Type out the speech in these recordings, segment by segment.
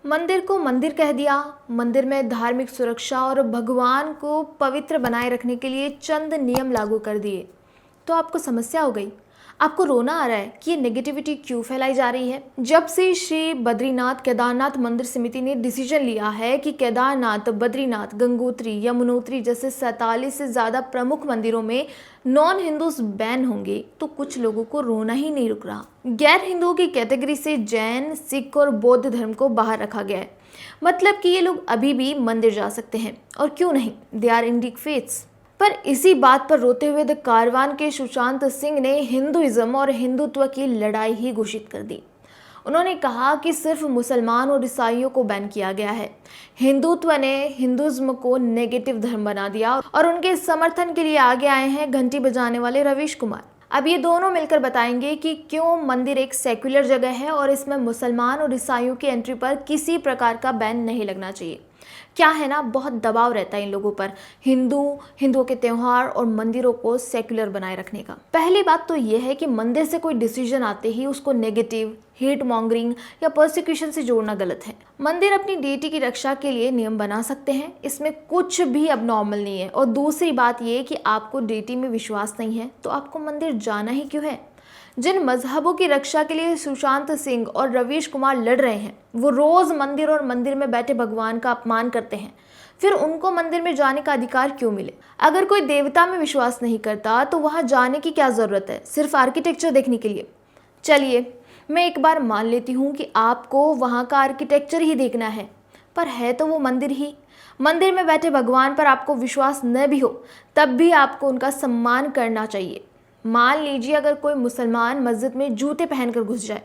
मंदिर को मंदिर कह दिया, मंदिर में धार्मिक सुरक्षा और भगवान को पवित्र बनाए रखने के लिए चंद नियम लागू कर दिए तो आपको समस्या हो गई। आपको रोना आ रहा है कि ये नेगेटिविटी क्यों फैलाई जा रही है। जब से श्री बद्रीनाथ केदारनाथ मंदिर समिति ने डिसीजन लिया है कि केदारनाथ, बद्रीनाथ, गंगोत्री, यमुनोत्री जैसे 47 से ज़्यादा प्रमुख मंदिरों में नॉन हिंदूज बैन होंगे, तो कुछ लोगों को रोना ही नहीं रुक रहा। गैर हिंदुओं की कैटेगरी से जैन, सिख और बौद्ध धर्म को बाहर रखा गया है। मतलब कि ये लोग अभी भी मंदिर जा सकते हैं, और क्यों नहीं, दे आर इंडिक फेथ्स। पर इसी बात पर रोते हुए द कारवान के सुशांत सिंह ने हिंदुइज्म और हिंदुत्व की लड़ाई ही घोषित कर दी। उन्होंने कहा कि सिर्फ मुसलमान और ईसाइयों को बैन किया गया है। हिंदुत्व ने हिंदुइज्म को नेगेटिव धर्म बना दिया, और उनके समर्थन के लिए आगे आए हैं घंटी बजाने वाले रवीश कुमार। अब ये दोनों मिलकर बताएंगे कि क्यों मंदिर एक सेक्युलर जगह है और इसमें मुसलमान और ईसाइयों की एंट्री पर किसी प्रकार का बैन नहीं लगना चाहिए। क्या है ना, बहुत दबाव रहता है इन लोगों पर हिंदुओं के त्यौहार और मंदिरों को सेक्युलर बनाए रखने का। पहली बात तो ये है कि मंदिर से कोई डिसीजन आते ही उसको नेगेटिव, हेट मॉन्गरिंग या परसिक्यूशन से जोड़ना गलत है। मंदिर अपनी डेटी की रक्षा के लिए नियम बना सकते हैं, इसमें कुछ भी अब नॉर्मल नहीं है। और दूसरी बात ये कि आपको डेटी में विश्वास नहीं है तो आपको मंदिर जाना ही क्यों है। जिन मजहबों की रक्षा के लिए सुशांत सिंह और रवीश कुमार लड़ रहे हैं, वो रोज मंदिर और मंदिर में बैठे भगवान का अपमान करते हैं, फिर उनको मंदिर में जाने का अधिकार क्यों मिले। अगर कोई देवता में विश्वास नहीं करता तो वहां जाने की क्या जरूरत है, सिर्फ आर्किटेक्चर देखने के लिए। चलिए, मैं एक बार मान लेती हूँ कि आपको वहाँ का आर्किटेक्चर ही देखना है, पर है तो वो मंदिर ही। मंदिर में बैठे भगवान पर आपको विश्वास न भी हो तब भी आपको उनका सम्मान करना चाहिए। मान लीजिए अगर कोई मुसलमान मस्जिद में जूते पहनकर घुस जाए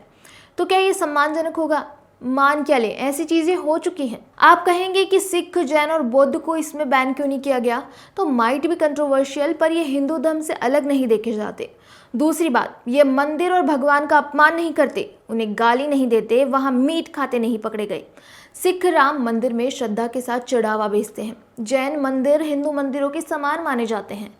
तो क्या ये सम्मानजनक होगा। मान क्या ले, ऐसी चीजें हो चुकी हैं। आप कहेंगे कि सिख, जैन और बौद्ध को इसमें बैन क्यों नहीं किया गया, तो माइट भी कंट्रोवर्शियल, पर ये हिंदू धर्म से अलग नहीं देखे जाते। दूसरी बात, ये मंदिर और भगवान का अपमान नहीं करते, उन्हें गाली नहीं देते, वहां मीट खाते नहीं पकड़े गए। सिख राम मंदिर में श्रद्धा के साथ चढ़ावा भेजते हैं। जैन मंदिर हिंदू मंदिरों के समान माने जाते हैं।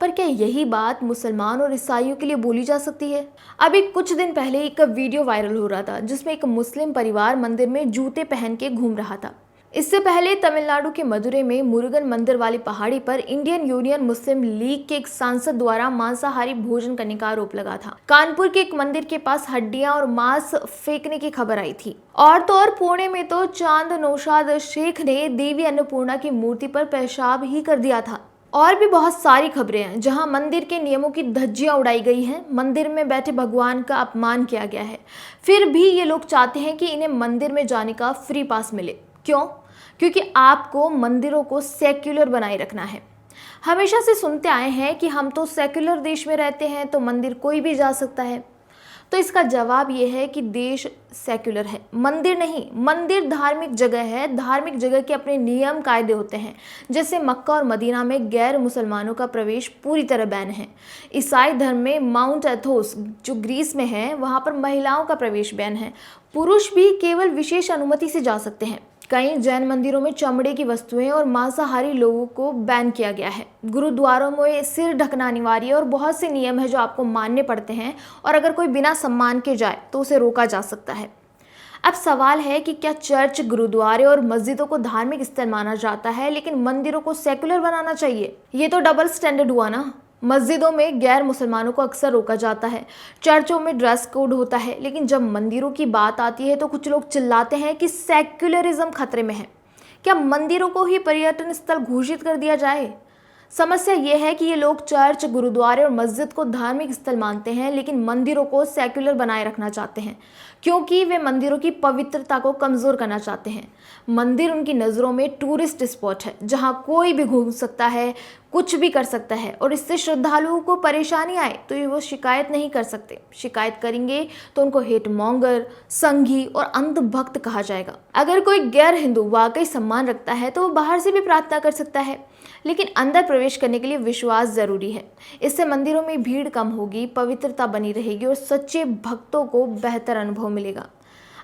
पर क्या यही बात मुसलमान और ईसाइयों के लिए बोली जा सकती है। अभी कुछ दिन पहले एक वीडियो वायरल हो रहा था जिसमें एक मुस्लिम परिवार मंदिर में जूते पहन के घूम रहा था। इससे पहले तमिलनाडु के मदुरै में मुरुगन मंदिर वाली पहाड़ी पर इंडियन यूनियन मुस्लिम लीग के एक सांसद द्वारा मांसाहारी भोजन करने का आरोप लगा था। कानपुर के एक मंदिर के पास हड्डियां और मांस फेंकने की खबर आई थी। और तो और पुणे में तो चांद नौशाद शेख ने देवी अन्नपूर्णा की मूर्ति पर पेशाब ही कर दिया था। और भी बहुत सारी खबरें हैं जहां मंदिर के नियमों की धज्जियां उड़ाई गई हैं, मंदिर में बैठे भगवान का अपमान किया गया है। फिर भी ये लोग चाहते हैं कि इन्हें मंदिर में जाने का फ्री पास मिले। क्यों? क्योंकि आपको मंदिरों को सेक्युलर बनाए रखना है। हमेशा से सुनते आए हैं कि हम तो सेक्युलर देश में रहते हैं तो मंदिर कोई भी जा सकता है। तो इसका जवाब ये है कि देश सेक्युलर है, मंदिर नहीं। मंदिर धार्मिक जगह है, धार्मिक जगह के अपने नियम कायदे होते हैं। जैसे मक्का और मदीना में गैर मुसलमानों का प्रवेश पूरी तरह बैन है। ईसाई धर्म में माउंट एथोस जो ग्रीस में है, वहाँ पर महिलाओं का प्रवेश बैन है। पुरुष भी केवल विशेष अनुमति से जा सकते हैं। कई जैन मंदिरों में चमड़े की वस्तुएं और मांसाहारी लोगों को बैन किया गया है। गुरुद्वारों में सिर ढकना अनिवार्य और बहुत से नियम है जो आपको मानने पड़ते हैं, और अगर कोई बिना सम्मान के जाए तो उसे रोका जा सकता है। अब सवाल है कि क्या चर्च, गुरुद्वारे और मस्जिदों को धार्मिक स्थल माना जाता है लेकिन मंदिरों को सेक्युलर बनाना चाहिए? ये तो डबल स्टैंडर्ड हुआ ना। मस्जिदों में गैर मुसलमानों को अक्सर रोका जाता है, चर्चों में ड्रेस कोड होता है, लेकिन जब मंदिरों की बात आती है तो कुछ लोग चिल्लाते हैं कि सेक्युलरिज्म खतरे में है। क्या मंदिरों को ही पर्यटन स्थल घोषित कर दिया जाए? समस्या यह है कि ये लोग चर्च, गुरुद्वारे और मस्जिद को धार्मिक स्थल मानते हैं लेकिन मंदिरों को सेक्युलर बनाए रखना चाहते हैं, क्योंकि वे मंदिरों की पवित्रता को कमज़ोर करना चाहते हैं। मंदिर उनकी नज़रों में टूरिस्ट स्पॉट है जहां कोई भी घूम सकता है, कुछ भी कर सकता है, और इससे श्रद्धालुओं को परेशानी आए तो वो शिकायत नहीं कर सकते। शिकायत करेंगे तो उनको हेट मॉन्गर, संघी और अंधभक्त कहा जाएगा। अगर कोई गैर हिंदू वाकई सम्मान रखता है तो वो बाहर से भी प्रार्थना कर सकता है, लेकिन अंदर प्रवेश करने के लिए विश्वास जरूरी है। इससे मंदिरों में भीड़ कम होगी, पवित्रता बनी रहेगी और सच्चे भक्तों को बेहतर अनुभव मिलेगा।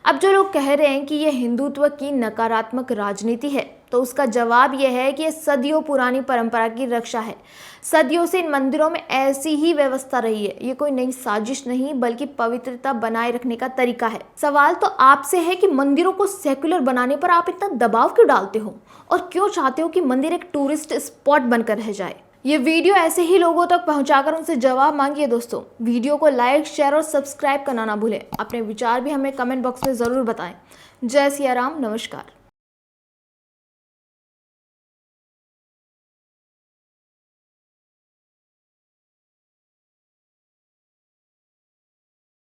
अब जो लोग कह रहे हैं कि ये हिंदुत्व की नकारात्मक राजनीति है, तो उसका जवाब यह है कि ये सदियों पुरानी परंपरा की रक्षा है। सदियों से इन मंदिरों में ऐसी ही व्यवस्था रही है। ये कोई नई साजिश नहीं, बल्कि पवित्रता बनाए रखने का तरीका है। सवाल तो आपसे है कि मंदिरों को सेक्युलर बनाने पर आप इतना दबाव क्यों डालते हो, और क्यों चाहते हो कि मंदिर एक टूरिस्ट स्पॉट बनकर रह जाए। ये वीडियो ऐसे ही लोगों तक पहुंचाकर उनसे जवाब मांगिए। दोस्तों, वीडियो को लाइक, शेयर और सब्सक्राइब करना ना भूलें। अपने विचार भी हमें कमेंट बॉक्स में ज़रूर बताएं। जय सिया राम, नमस्कार।